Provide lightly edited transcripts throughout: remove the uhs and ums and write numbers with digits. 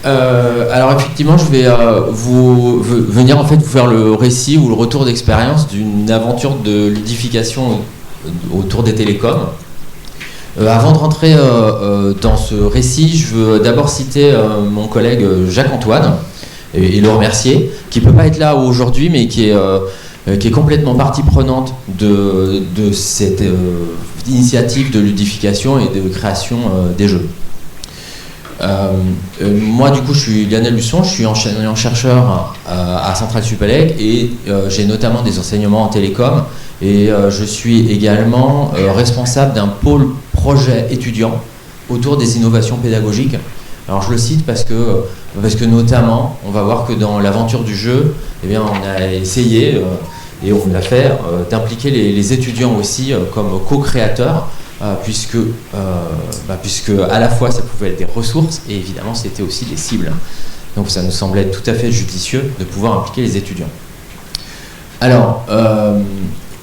Alors effectivement, je vais venir en fait vous faire le récit ou le retour d'expérience d'une aventure de ludification autour des télécoms. Avant de rentrer dans ce récit, je veux d'abord citer mon collègue Jacques-Antoine et le remercier, qui ne peut pas être là aujourd'hui, mais qui est complètement partie prenante de cette initiative de ludification et de création des jeux. Moi du coup je suis Lionel Husson, je suis enseignant-chercheur à Centrale Supélec et j'ai notamment des enseignements en télécom et je suis également responsable d'un pôle projet étudiant autour des innovations pédagogiques. Alors je le cite parce que notamment on va voir que dans l'aventure du jeu, eh bien, on a essayé et on l'a fait d'impliquer les étudiants aussi comme co-créateurs. Puisque à la fois ça pouvait être des ressources et évidemment c'était aussi des cibles. Donc ça nous semblait tout à fait judicieux de pouvoir impliquer les étudiants. Alors,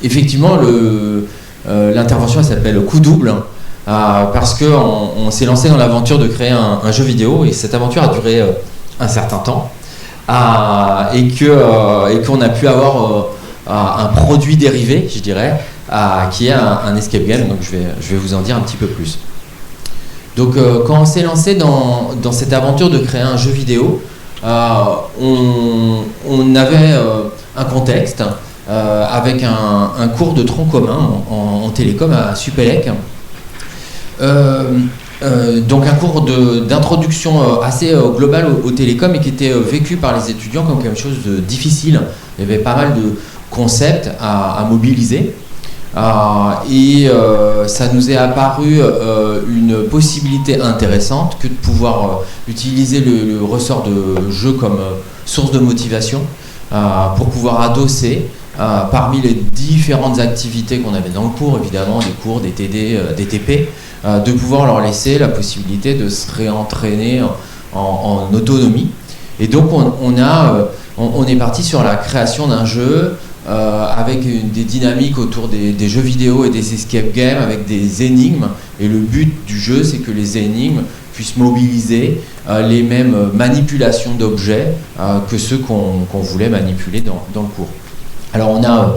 effectivement, l'intervention elle s'appelle Coup double parce qu'on s'est lancé dans l'aventure de créer un jeu vidéo et cette aventure a duré un certain temps et qu'on a pu avoir un produit dérivé, je dirais, qui est un escape game, donc je vais vous en dire un petit peu plus. Donc quand on s'est lancé dans cette aventure de créer un jeu vidéo, on avait un contexte avec un cours de tronc commun en télécom à Supélec. Donc un cours d'introduction assez global au télécom et qui était vécu par les étudiants comme quelque chose de difficile. Il y avait pas mal de concepts à mobiliser. Et ça nous est apparu une possibilité intéressante que de pouvoir utiliser le ressort de jeu comme source de motivation pour pouvoir adosser parmi les différentes activités qu'on avait dans le cours, évidemment des cours, des TD, des TP, de pouvoir leur laisser la possibilité de se réentraîner en autonomie. Et donc on est parti sur la création d'un jeu avec des dynamiques autour des jeux vidéo et des escape games avec des énigmes, et le but du jeu c'est que les énigmes puissent mobiliser les mêmes manipulations d'objets que ceux qu'on voulait manipuler dans le cours. Alors on a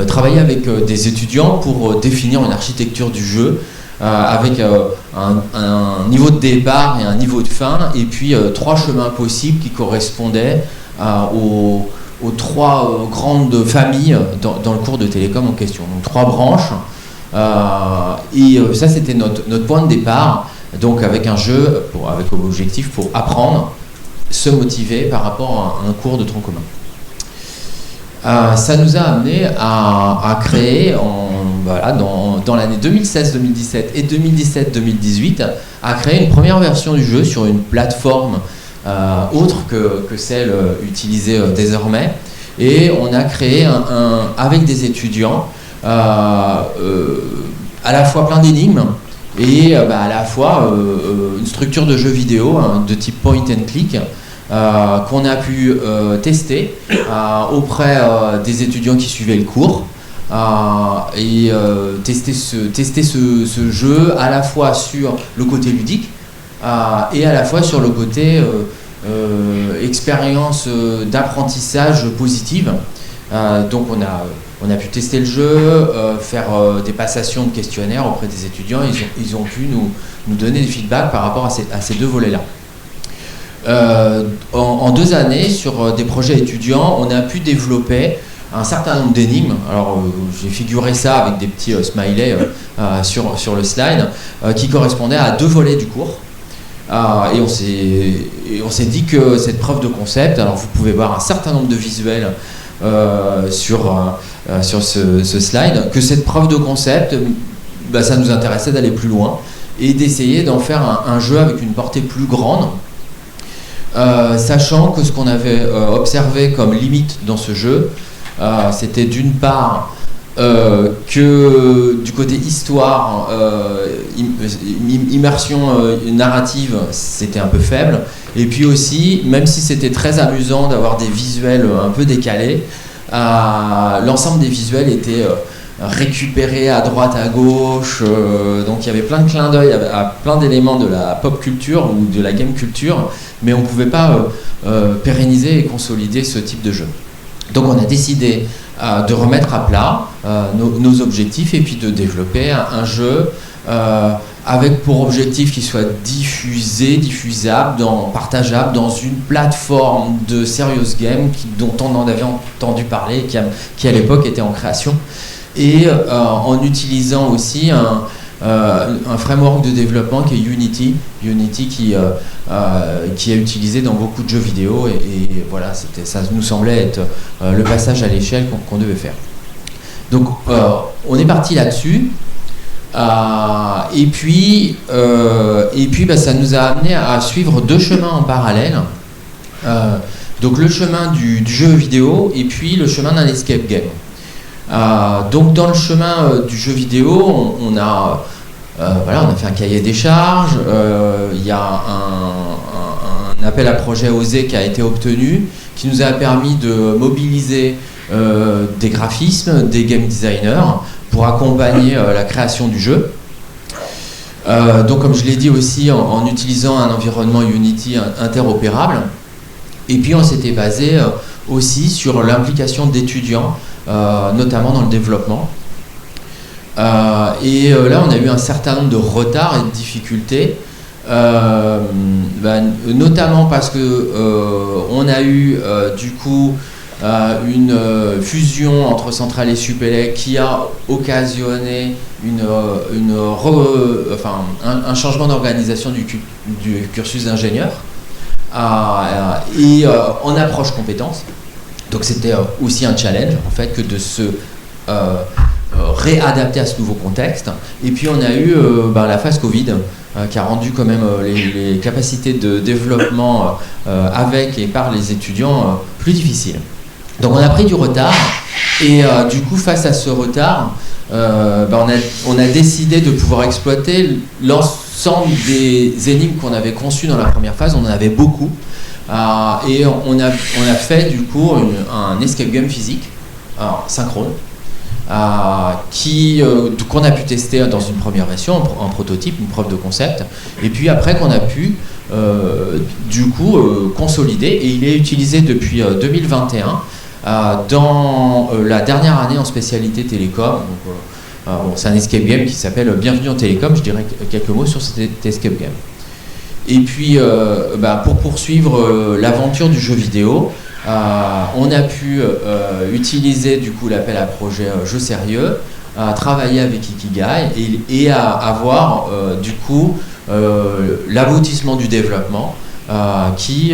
travaillé avec des étudiants pour définir une architecture du jeu avec un niveau de départ et un niveau de fin, et puis 3 chemins possibles qui correspondaient aux 3 grandes familles dans le cours de télécom en question. Donc 3 branches, et ça c'était notre point de départ, donc avec un jeu, avec comme objectif pour apprendre, se motiver par rapport à un cours de tronc commun. Ça nous a amené à créer dans l'année 2016-2017 et 2017-2018 à créer une première version du jeu sur une plateforme autre que celle utilisée désormais, et on a créé avec des étudiants à la fois plein d'énigmes et à la fois une structure de jeu vidéo de type point and click qu'on a pu tester auprès des étudiants qui suivaient le cours et tester ce jeu à la fois sur le côté ludique et à la fois sur le côté expérience d'apprentissage positive. Donc on a pu tester le jeu, faire des passations de questionnaires auprès des étudiants. Ils ont pu nous donner des feedbacks par rapport à ces 2 volets-là. En 2 années, sur des projets étudiants, on a pu développer un certain nombre d'énigmes. Alors j'ai figuré ça avec des petits smileys sur le slide qui correspondaient à 2 volets du cours. Et on s'est dit que cette preuve de concept, alors vous pouvez voir un certain nombre de visuels sur ce slide, que cette preuve de concept, ça nous intéressait d'aller plus loin et d'essayer d'en faire un jeu avec une portée plus grande, sachant que ce qu'on avait observé comme limite dans ce jeu, c'était d'une part que du côté histoire, immersion narrative, c'était un peu faible, et puis aussi, même si c'était très amusant d'avoir des visuels un peu décalés, l'ensemble des visuels était récupéré à droite, à gauche. Donc il y avait plein de clins d'œil à plein d'éléments de la pop culture ou de la game culture, mais on ne pouvait pas pérenniser et consolider ce type de jeu. Donc on a décidé de remettre à plat nos objectifs et puis de développer un jeu avec pour objectif qu'il soit diffusable, partageable dans une plateforme de serious game dont on en avait entendu parler, qui à l'époque était en création, et en utilisant aussi un framework de développement qui est Unity qui est utilisé dans beaucoup de jeux vidéo, et voilà, ça nous semblait être le passage à l'échelle qu'on devait faire. Donc on est parti là-dessus. Et puis ça nous a amené à suivre deux chemins en parallèle. Donc le chemin du jeu vidéo et puis le chemin d'un escape game. Donc dans le chemin du jeu vidéo, on a fait un cahier des charges. Il y a un appel à projet OSE qui a été obtenu, qui nous a permis de mobiliser des graphismes, des game designers, pour accompagner la création du jeu. Donc comme je l'ai dit aussi, en utilisant un environnement Unity interopérable. Et puis on s'était basé aussi sur l'implication d'étudiants, notamment dans le développement. Là on a eu un certain nombre de retards et de difficultés, notamment parce que on a eu du coup une fusion entre Centrale et Supélec qui a occasionné un changement d'organisation du cursus d'ingénieur et en approche compétences. Donc c'était aussi un challenge en fait que de se réadapter à ce nouveau contexte. Et puis on a eu la phase Covid qui a rendu quand même les capacités de développement avec et par les étudiants plus difficiles. Donc on a pris du retard et du coup face à ce retard, on a décidé de pouvoir exploiter l'ensemble des énigmes qu'on avait conçues dans la première phase. On en avait beaucoup et on a fait du coup un escape game physique synchrone qu'on a pu tester dans une première version, en prototype, une preuve de concept, et puis après qu'on a pu consolider, et il est utilisé depuis 2021 dans la dernière année en spécialité télécom. C'est un escape game qui s'appelle Bienvenue en télécom. Je dirais quelques mots sur cet escape game. Et puis pour poursuivre l'aventure du jeu vidéo, on a pu utiliser du coup l'appel à projet Jeux Sérieux, travailler avec Ikigai et avoir du coup l'aboutissement du développement qui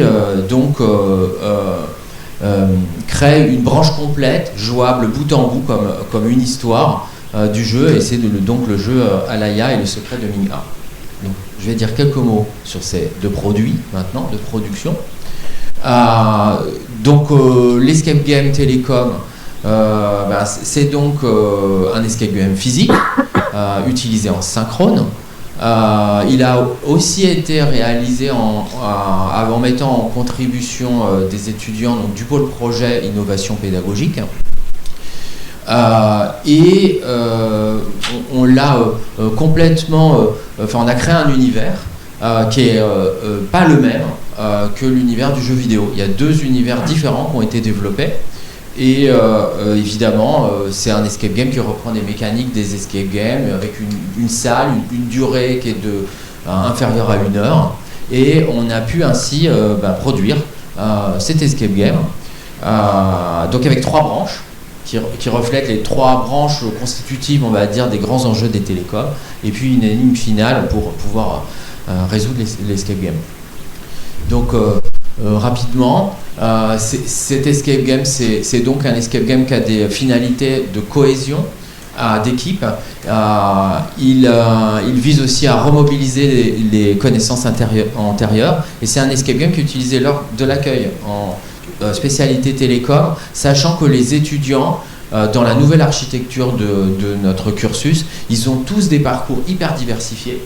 crée une branche complète, jouable bout en bout comme une histoire du jeu, et c'est donc le jeu Alaya et le secret de Ming A. Donc, je vais dire quelques mots sur ces deux produits maintenant, de production. L'escape game télécom, c'est donc un escape game physique utilisé en synchrone. Il a aussi été réalisé en mettant en contribution des étudiants donc, du pôle projet innovation pédagogique. On l'a complètement... on a créé un univers qui est pas le même que l'univers du jeu vidéo. Il y a deux univers différents qui ont été développés. Et évidemment, c'est un escape game qui reprend des mécaniques des escape games avec une salle, une durée qui est inférieure à 1 heure. Et on a pu ainsi produire cet escape game. Donc avec 3 branches qui reflètent les 3 branches constitutives, on va dire, des grands enjeux des télécoms. Et puis une énigme finale pour pouvoir résoudre l'escape game. Donc rapidement, cet escape game, c'est donc un escape game qui a des finalités de cohésion d'équipe. Il vise aussi à remobiliser les connaissances antérieures, et c'est un escape game qui est utilisé lors de l'accueil en spécialité télécom, sachant que les étudiants dans la nouvelle architecture de notre cursus, ils ont tous des parcours hyper diversifiés.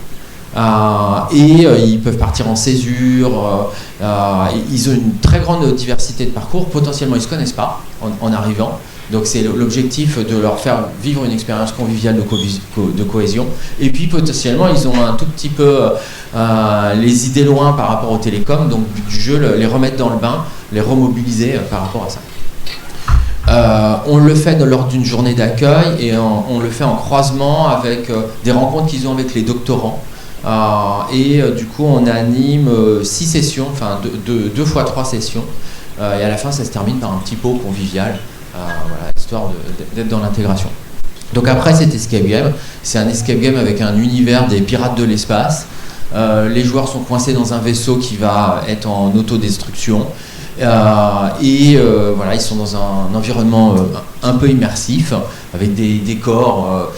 Ils peuvent partir en césure, ils ont une très grande diversité de parcours, potentiellement ils ne se connaissent pas en arrivant, Donc c'est l'objectif de leur faire vivre une expérience conviviale de cohésion. Et puis potentiellement, ils ont un tout petit peu les idées loin par rapport aux télécoms, donc du jeu, les remettre dans le bain, les remobiliser par rapport à ça. On le fait lors d'une journée d'accueil et on le fait en croisement avec des rencontres qu'ils ont avec les doctorants. Du coup, on anime 6 sessions, enfin 2 fois 3 sessions. Et à la fin, ça se termine par un petit pot convivial, voilà, histoire d'être dans l'intégration. Donc après cet escape game, c'est un escape game avec un univers des pirates de l'espace. Les joueurs sont coincés dans un vaisseau qui va être en autodestruction. Voilà, ils sont dans un environnement un peu immersif, avec des décors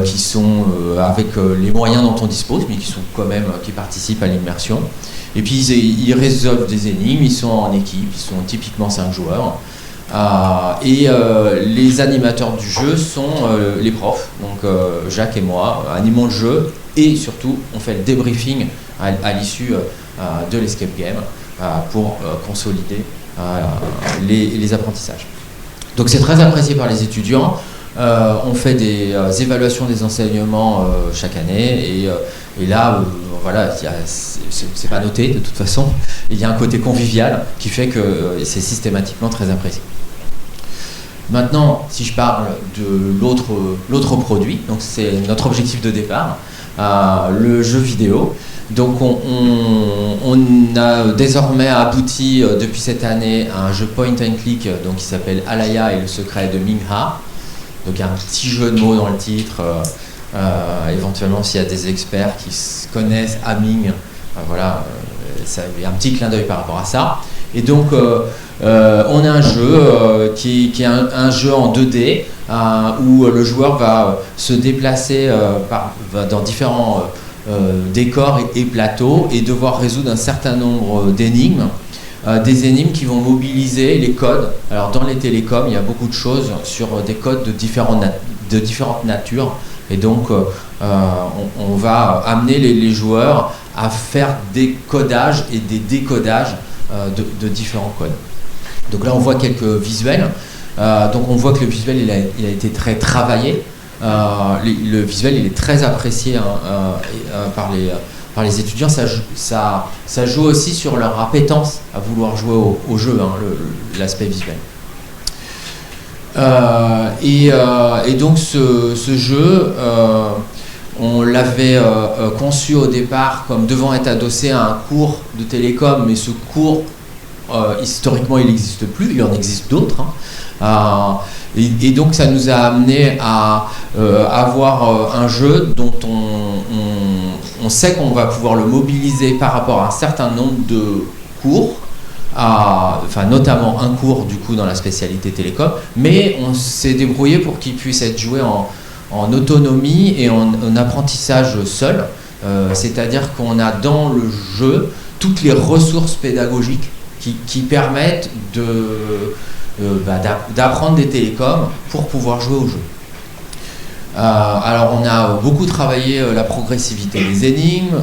qui sont avec les moyens dont on dispose, mais qui sont quand même qui participent à l'immersion. Et puis ils résolvent des énigmes, ils sont en équipe, ils sont typiquement 5 joueurs. Les animateurs du jeu sont les profs, donc Jacques et moi, animons le jeu et surtout on fait le débriefing à l'issue de l'escape game pour consolider les apprentissages. Donc c'est très apprécié par les étudiants. On fait des évaluations des enseignements chaque année et là voilà, c'est pas noté de toute façon. Il y a un côté convivial qui fait que c'est systématiquement très apprécié. Maintenant, si je parle de l'autre produit, donc c'est notre objectif de départ, le jeu vidéo. Donc on a désormais abouti depuis cette année à un jeu point and click donc, qui s'appelle Alaya et le secret de Ming-Ha. Donc il y a un petit jeu de mots dans le titre, éventuellement s'il y a des experts qui connaissent Aming, voilà, il y a un petit clin d'œil par rapport à ça. Et donc on a un jeu qui est un jeu en 2D où le joueur va se déplacer dans différents décors et plateaux et devoir résoudre un certain nombre d'énigmes. Des énigmes qui vont mobiliser les codes. Alors dans les télécoms, il y a beaucoup de choses sur des codes de différentes natures. Et donc on va amener les joueurs à faire des codages et des décodages de différents codes. Donc là on voit quelques visuels. Donc on voit que le visuel il a été très travaillé. Le visuel il est très apprécié par les étudiants. Ça joue aussi sur leur appétence à vouloir jouer au jeu, l'aspect visuel. Et donc ce jeu, on l'avait conçu au départ comme devant être adossé à un cours de télécom, mais ce cours, historiquement, il n'existe plus, il en existe d'autres. Et donc ça nous a amené à avoir un jeu dont on sait qu'on va pouvoir le mobiliser par rapport à un certain nombre de cours, notamment un cours du coup dans la spécialité télécom, mais on s'est débrouillé pour qu'il puisse être joué en autonomie et en apprentissage seul, c'est-à-dire qu'on a dans le jeu toutes les ressources pédagogiques qui permettent d'apprendre des télécoms pour pouvoir jouer au jeu. Alors on a beaucoup travaillé la progressivité des énigmes,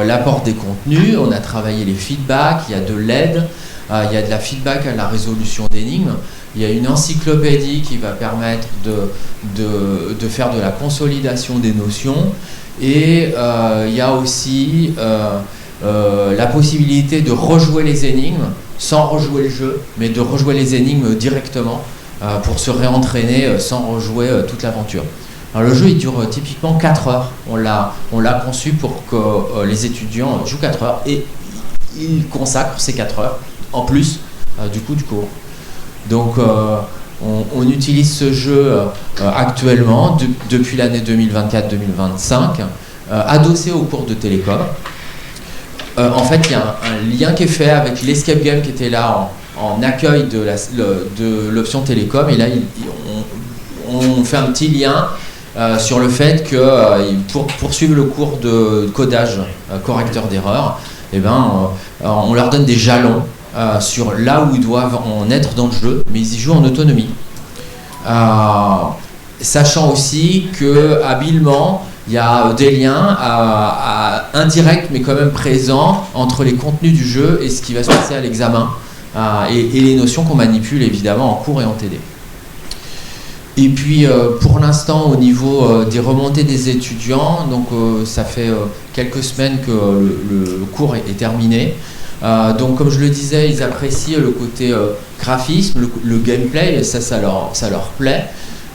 l'apport des contenus, on a travaillé les feedbacks, il y a de l'aide, il y a de la feedback à la résolution d'énigmes, il y a une encyclopédie qui va permettre de faire de la consolidation des notions et il y a aussi la possibilité de rejouer les énigmes sans rejouer le jeu, mais de rejouer les énigmes directement pour se réentraîner sans rejouer toute l'aventure. Alors le jeu il dure typiquement 4 heures, on l'a conçu pour que les étudiants jouent 4 heures et ils consacrent ces 4 heures en plus du cours. Donc on utilise ce jeu actuellement depuis l'année 2024-2025 adossé au cours de télécom. En fait il y a un lien qui est fait avec l'escape game qui était là en accueil de l'option télécom et là on fait un petit lien sur le fait que pour poursuivre le cours de codage correcteur d'erreurs, on leur donne des jalons sur là où ils doivent en être dans le jeu, mais ils y jouent en autonomie. Sachant aussi que habilement, il y a des liens indirects mais quand même présents entre les contenus du jeu et ce qui va se passer à l'examen et les notions qu'on manipule évidemment en cours et en TD. Et puis pour l'instant au niveau des remontées des étudiants, donc ça fait quelques semaines que le cours est terminé. Donc comme je le disais, ils apprécient le côté graphisme, le gameplay, et ça leur plaît.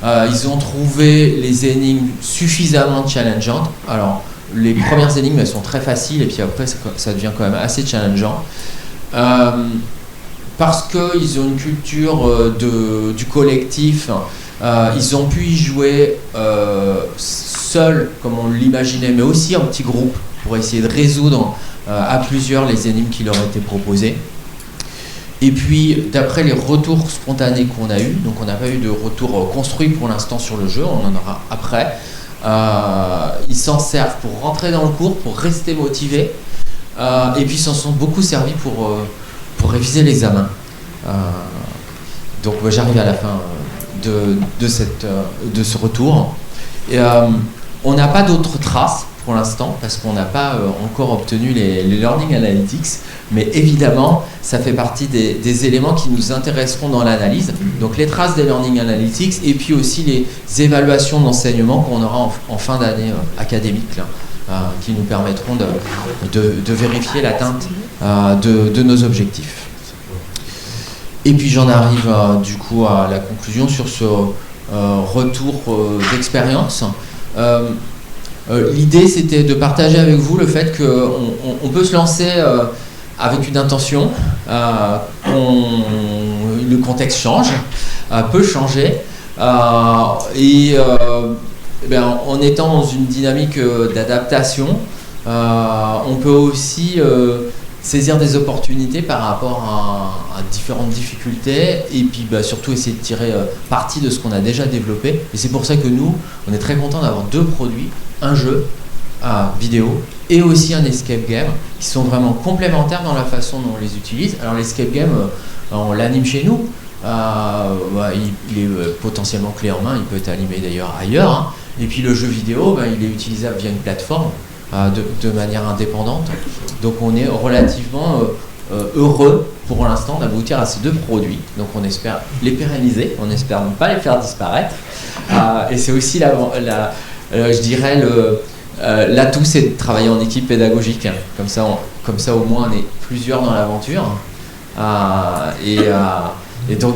Ils ont trouvé les énigmes suffisamment challengeantes. Alors les premières énigmes elles sont très faciles et puis après ça devient quand même assez challengeant. Parce qu'ils ont une culture du collectif, ils ont pu y jouer seuls comme on l'imaginait, mais aussi en petits groupes pour essayer de résoudre à plusieurs les énigmes qui leur étaient proposées. Et puis d'après les retours spontanés qu'on a eus, donc on n'a pas eu de retour construit pour l'instant sur le jeu, on en aura après, ils s'en servent pour rentrer dans le cours, pour rester motivés, et puis ils s'en sont beaucoup servis pour réviser l'examen. Donc j'arrive à la fin de ce retour. Et, on n'a pas d'autres traces pour l'instant parce qu'on n'a pas encore obtenu les Learning Analytics, mais évidemment ça fait partie des éléments qui nous intéresseront dans l'analyse, donc les traces des Learning Analytics et puis aussi les évaluations d'enseignement qu'on aura en fin d'année académique là, qui nous permettront de vérifier l'atteinte de nos objectifs. Et puis j'en arrive du coup à la conclusion sur ce retour d'expérience. L'idée c'était de partager avec vous le fait qu'on peut se lancer avec une intention, le contexte change, peut changer, et en étant dans une dynamique d'adaptation, on peut aussi saisir des opportunités par rapport à différentes difficultés et puis surtout essayer de tirer parti de ce qu'on a déjà développé. Et c'est pour ça que nous, on est très content d'avoir deux produits, un jeu vidéo et aussi un escape game qui sont vraiment complémentaires dans la façon dont on les utilise. Alors l'escape game, on l'anime chez nous, il est potentiellement clé en main, il peut être animé d'ailleurs ailleurs, hein. Et puis le jeu vidéo, il est utilisable via une plateforme de manière indépendante. Donc on est relativement heureux pour l'instant d'aboutir à ces deux produits. Donc on espère les pérenniser, on espère ne pas les faire disparaître. Et c'est aussi je dirais l'atout, c'est de travailler en équipe pédagogique. Comme ça au moins on est plusieurs dans l'aventure. Et donc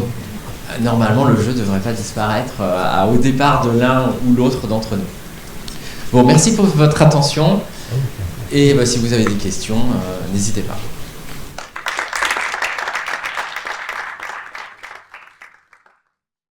normalement le jeu ne devrait pas disparaître au départ de l'un ou l'autre d'entre nous. Bon, merci pour votre attention et si vous avez des questions, n'hésitez pas.